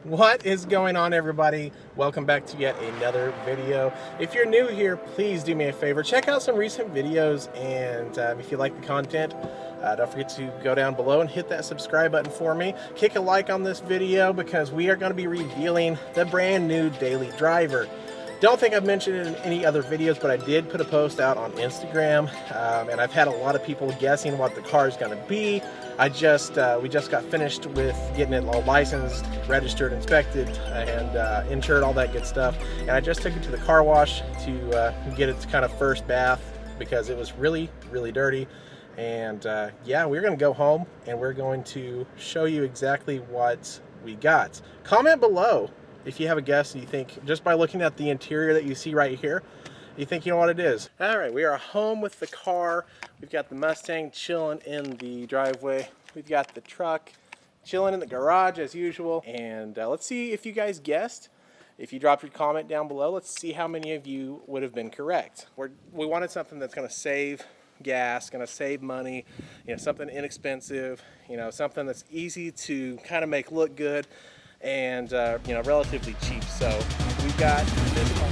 What is going on, everybody? Welcome back to yet another video. If you're new here, please do me a favor, check out some recent videos, and if you like the content, don't forget to go down below and hit that subscribe button for me. Kick a like on this video because we are going to be revealing the brand new daily driver. Don't think I've mentioned it in any other videos, but I did put a post out on Instagram, and I've had a lot of people guessing what the car is going to be. We just got finished with getting it all licensed, registered, inspected, and insured, all that good stuff. And I just took it to the car wash to get its kind of first bath because it was really, really dirty. And yeah, we're going to go home and we're going to show you exactly what we got. Comment below if you have a guess and you think, just by looking at the interior that you see right here, you think you know what it is. All right, we are home with the car. We've got the Mustang chilling in the driveway. We've got the truck chilling in the garage as usual. And let's see if you guys guessed. If you dropped your comment down below, let's see how many of you would have been correct. We wanted something that's gonna save gas, gonna save money, you know, something inexpensive, you know, something that's easy to kind of make look good, and you know, relatively cheap. So we've got this one.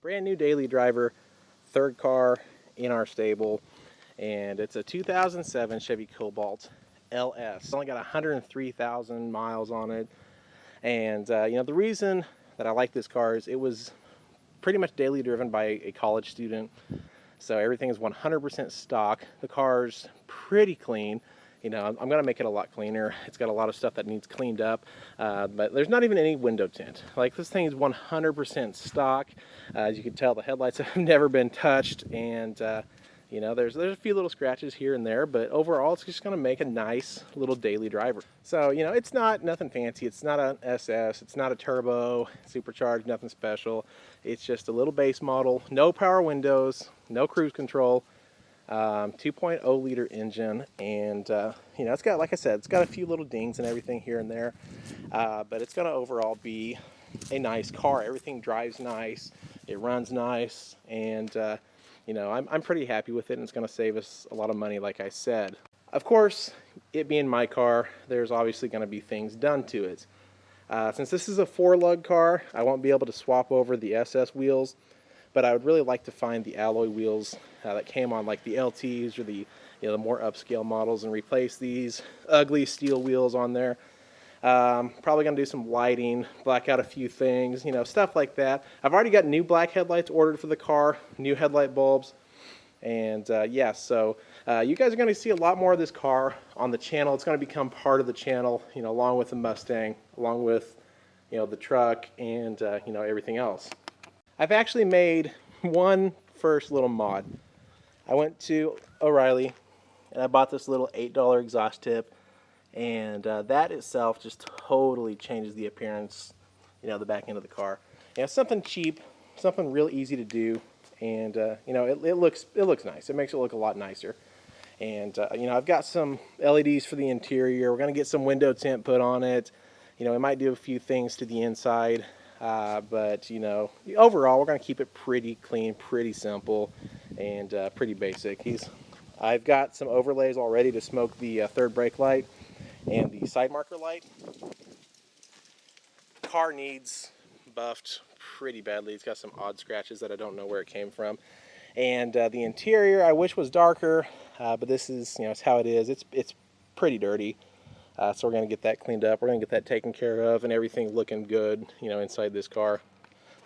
Brand new daily driver, third car in our stable, and it's a 2007 Chevy Cobalt LS. It's only got 103,000 miles on it, and you know, the reason that I like this car is it was pretty much daily driven by a college student, so everything is 100% stock. The car's pretty clean. You know, I'm going to make it a lot cleaner. It's got a lot of stuff that needs cleaned up, but there's not even any window tint. Like, this thing is 100% stock. As you can tell, the headlights have never been touched, and you know, there's a few little scratches here and there, but overall it's just going to make a nice little daily driver. So, you know, it's not nothing fancy. It's not an SS. It's not a turbo, supercharged, nothing special. It's just a little base model, no power windows, no cruise control. 2.0 liter engine, and you know, it's got, like I said, it's got a few little dings and everything here and there, but it's going to overall be a nice car. Everything drives nice, it runs nice, and you know, I'm pretty happy with it, and it's going to save us a lot of money, like I said. Of course, it being my car, there's obviously going to be things done to it. Since this is a 4-lug car, I won't be able to swap over the SS wheels, but I would really like to find the alloy wheels that came on like the LTs or the, you know, the more upscale models, and replace these ugly steel wheels on there. Probably gonna do some lighting, black out a few things, you know, stuff like that. I've already got new black headlights ordered for the car, new headlight bulbs, and yeah, so you guys are gonna see a lot more of this car on the channel. It's gonna become part of the channel, you know, along with the Mustang, along with, you know, the truck, and you know, everything else. I've actually made one first little mod. I went to O'Reilly and I bought this little $8 exhaust tip, and that itself just totally changes the appearance, you know, the back end of the car. You know, something cheap, something real easy to do, and you know, it looks nice. It makes it look a lot nicer. And you know, I've got some LEDs for the interior. We're gonna get some window tint put on it. You know, we might do a few things to the inside. But you know, overall we're going to keep it pretty clean, pretty simple, and pretty basic. I've got some overlays already to smoke the third brake light and the side marker light. The car needs buffed pretty badly. It's got some odd scratches that I don't know where it came from, and the interior I wish was darker, but this is, you know, it's how it is. It's pretty dirty. So we're going to get that cleaned up. We're going to get that taken care of, and everything looking good, you know, inside this car.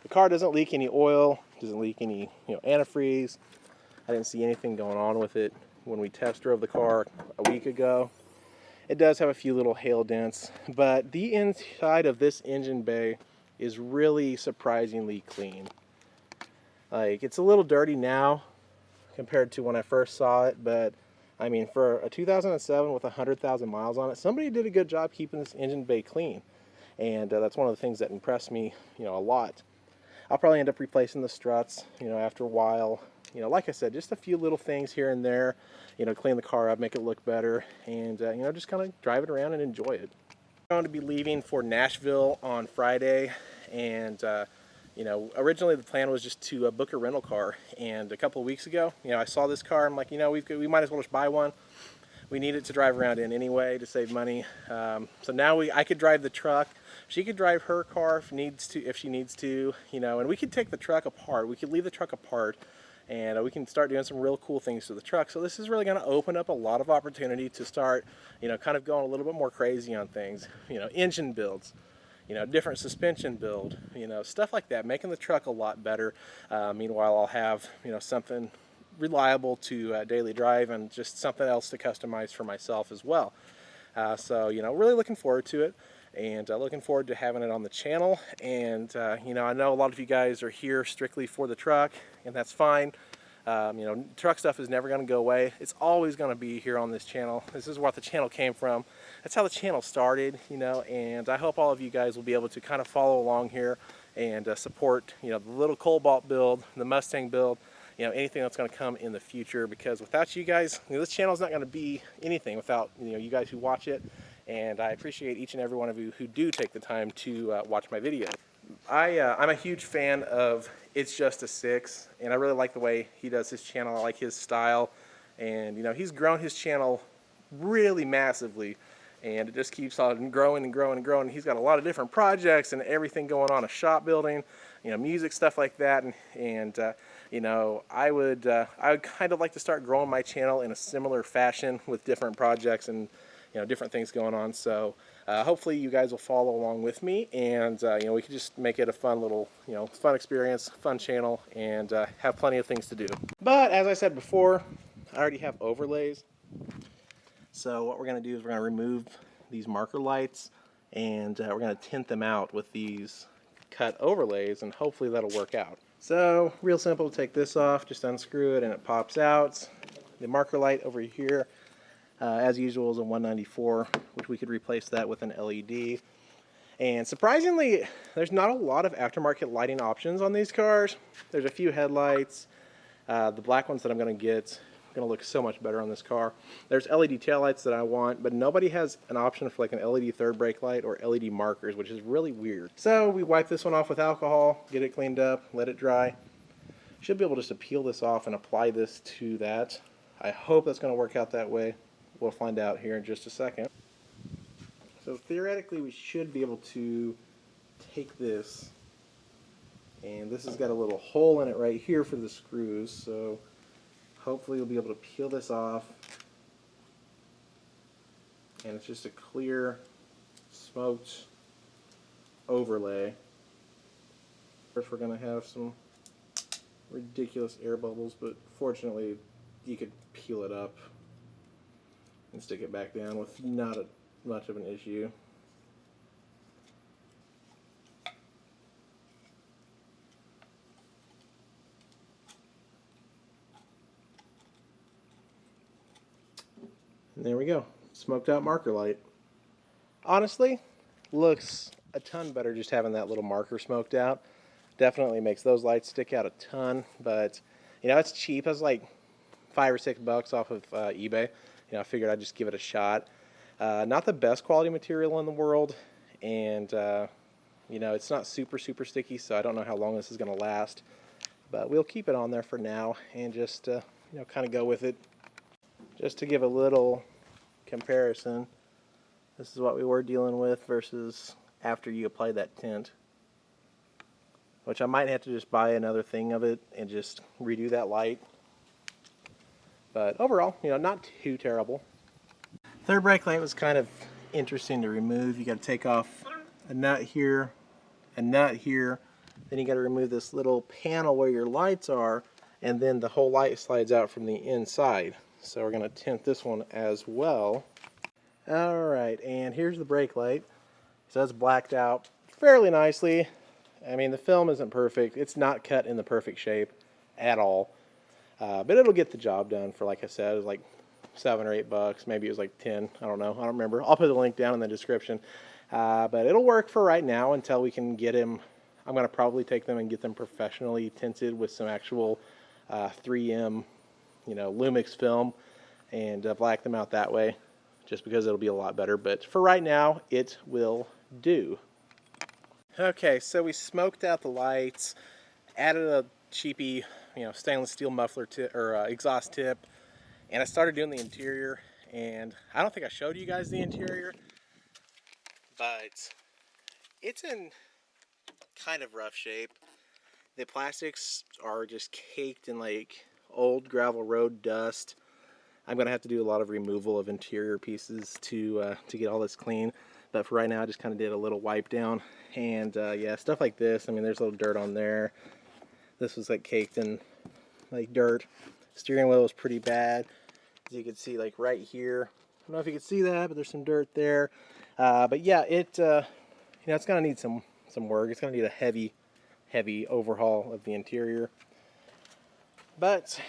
The car doesn't leak any oil, doesn't leak any, you know, antifreeze. I didn't see anything going on with it when we test drove the car a week ago. It does have a few little hail dents, but the inside of this engine bay is really surprisingly clean. Like, it's a little dirty now compared to when I first saw it, but I mean, for a 2007 with 100,000 miles on it, somebody did a good job keeping this engine bay clean. and that's one of the things that impressed me, a lot. I'll probably end up replacing the struts, after a while. Like I said, just a few little things here and there, clean the car up, make it look better, and just kind of drive it around and enjoy it. I'm going to be leaving for Nashville on Friday, and originally the plan was just to book a rental car, and a couple of weeks ago, I saw this car. I'm like, we might as well just buy one. We need it to drive around in anyway to save money. So now I could drive the truck. She could drive her car if she needs to, and we could take the truck apart. We could leave the truck apart, and we can start doing some real cool things to the truck. So this is really going to open up a lot of opportunity to start, kind of going a little bit more crazy on things. Engine builds, different suspension build, stuff like that, making the truck a lot better. Meanwhile, I'll have, something reliable to daily drive, and just something else to customize for myself as well. So really looking forward to it, and looking forward to having it on the channel. And I know a lot of you guys are here strictly for the truck, and that's fine. Truck stuff is never going to go away. It's always going to be here on this channel. This is what the channel came from. That's how the channel started, and I hope all of you guys will be able to kind of follow along here and support, the little Cobalt build, the Mustang build, anything that's going to come in the future, because without you guys, this channel is not going to be anything without, you guys who watch it. And I appreciate each and every one of you who do take the time to watch my videos. I'm a huge fan of It's Just a Six, and I really like the way he does his channel. I like his style, and he's grown his channel really massively, and it just keeps on growing and growing and growing. He's got a lot of different projects and everything going on, a shop building, music, stuff like that, and I would kind of like to start growing my channel in a similar fashion with different projects and different things going on. So hopefully you guys will follow along with me, and we can just make it a fun little fun experience, fun channel, and have plenty of things to do. But as I said before, I already have overlays. So what we're going to do is we're going to remove these marker lights, and we're going to tint them out with these cut overlays, and hopefully that'll work out. So real simple, take this off, just unscrew it and it pops out. The marker light over here, as usual, is a 194, which we could replace that with an LED. And surprisingly, there's not a lot of aftermarket lighting options on these cars. There's a few headlights. The black ones that I'm going to get are going to look so much better on this car. There's LED taillights that I want, but nobody has an option for like an LED third brake light or LED markers, which is really weird. So we wipe this one off with alcohol, get it cleaned up, let it dry. Should be able just to peel this off and apply this to that. I hope that's going to work out that way. We'll find out here in just a second. So theoretically we should be able to take this, and this has got a little hole in it right here for the screws, so hopefully you'll be able to peel this off, and it's just a clear smoked overlay. First we're going to have some ridiculous air bubbles, but fortunately you could peel it up and stick it back down with not much of an issue. And there we go, smoked out marker light. Honestly, looks a ton better just having that little marker smoked out. Definitely makes those lights stick out a ton, but it's cheap. It's like $5 or $6 off of eBay. I figured I'd just give it a shot. Not the best quality material in the world, and it's not super sticky, so I don't know how long this is going to last, but we'll keep it on there for now and just kind of go with it. Just to give a little comparison, this is what we were dealing with versus after you apply that tint, which I might have to just buy another thing of it and just redo that light. But overall, not too terrible. Third brake light was kind of interesting to remove. You got to take off a nut here, a nut here, then you got to remove this little panel where your lights are, and then the whole light slides out from the inside. So we're going to tint this one as well. Alright, and here's the brake light. So it's blacked out fairly nicely. I mean, the film isn't perfect. It's not cut in the perfect shape at all. But it'll get the job done for, like I said, it was like $7 or $8. Maybe it was like 10. I don't know. I don't remember. I'll put the link down in the description. But it'll work for right now until we can get him. I'm going to probably take them and get them professionally tinted with some actual 3M, Lumix film, and black them out that way, just because it'll be a lot better. But for right now, it will do. Okay, so we smoked out the lights, added a cheapy, stainless steel muffler tip or exhaust tip, and I started doing the interior. And I don't think I showed you guys the interior, but it's in kind of rough shape. The plastics are just caked in like old gravel road dust. I'm gonna have to do a lot of removal of interior pieces to get all this clean. But for right now, I just kind of did a little wipe down. And yeah, stuff like this. I mean, there's a little dirt on there. This was like caked in like dirt. Steering wheel was pretty bad. As you can see, like right here. I don't know if you can see that, but there's some dirt there. But yeah, it's gonna need some work. It's gonna need a heavy overhaul of the interior. But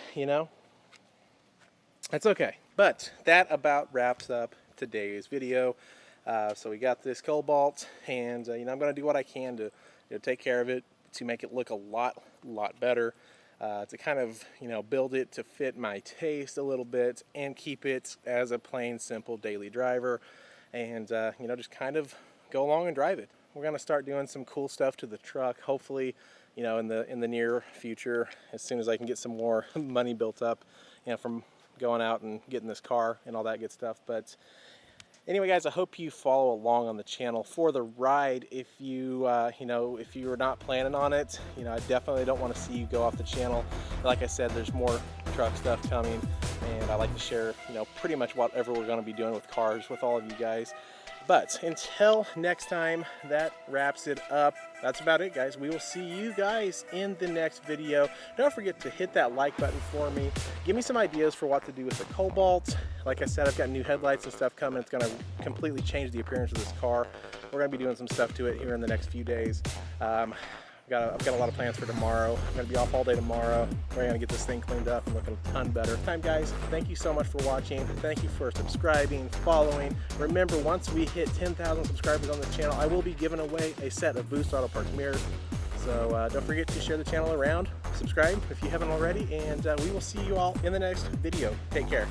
that's okay. But that about wraps up today's video. So we got this Cobalt, and I'm going to do what I can to take care of it, to make it look a lot better, to kind of build it to fit my taste a little bit, and keep it as a plain simple daily driver, and just kind of go along and drive it. We're going to start doing some cool stuff to the truck, hopefully in the near future, as soon as I can get some more money built up from going out and getting this car and all that good stuff. But anyway, guys, I hope you follow along on the channel for the ride. If you, if you were not planning on it, I definitely don't want to see you go off the channel. Like I said, there's more truck stuff coming, and I like to share, pretty much whatever we're going to be doing with cars with all of you guys. But until next time, that wraps it up. That's about it, guys. We will see you guys in the next video. Don't forget to hit that like button for me. Give me some ideas for what to do with the Cobalt. Like I said, I've got new headlights and stuff coming. It's going to completely change the appearance of this car. We're going to be doing some stuff to it here in the next few days. I've got a lot of plans for tomorrow. I'm going to be off all day tomorrow. We're going to get this thing cleaned up and looking a ton better. Guys, thank you so much for watching. Thank you for subscribing, following. Remember, once we hit 10,000 subscribers on the channel, I will be giving away a set of Boost Auto Parts mirrors. So don't forget to share the channel around. Subscribe if you haven't already, and we will see you all in the next video. Take care.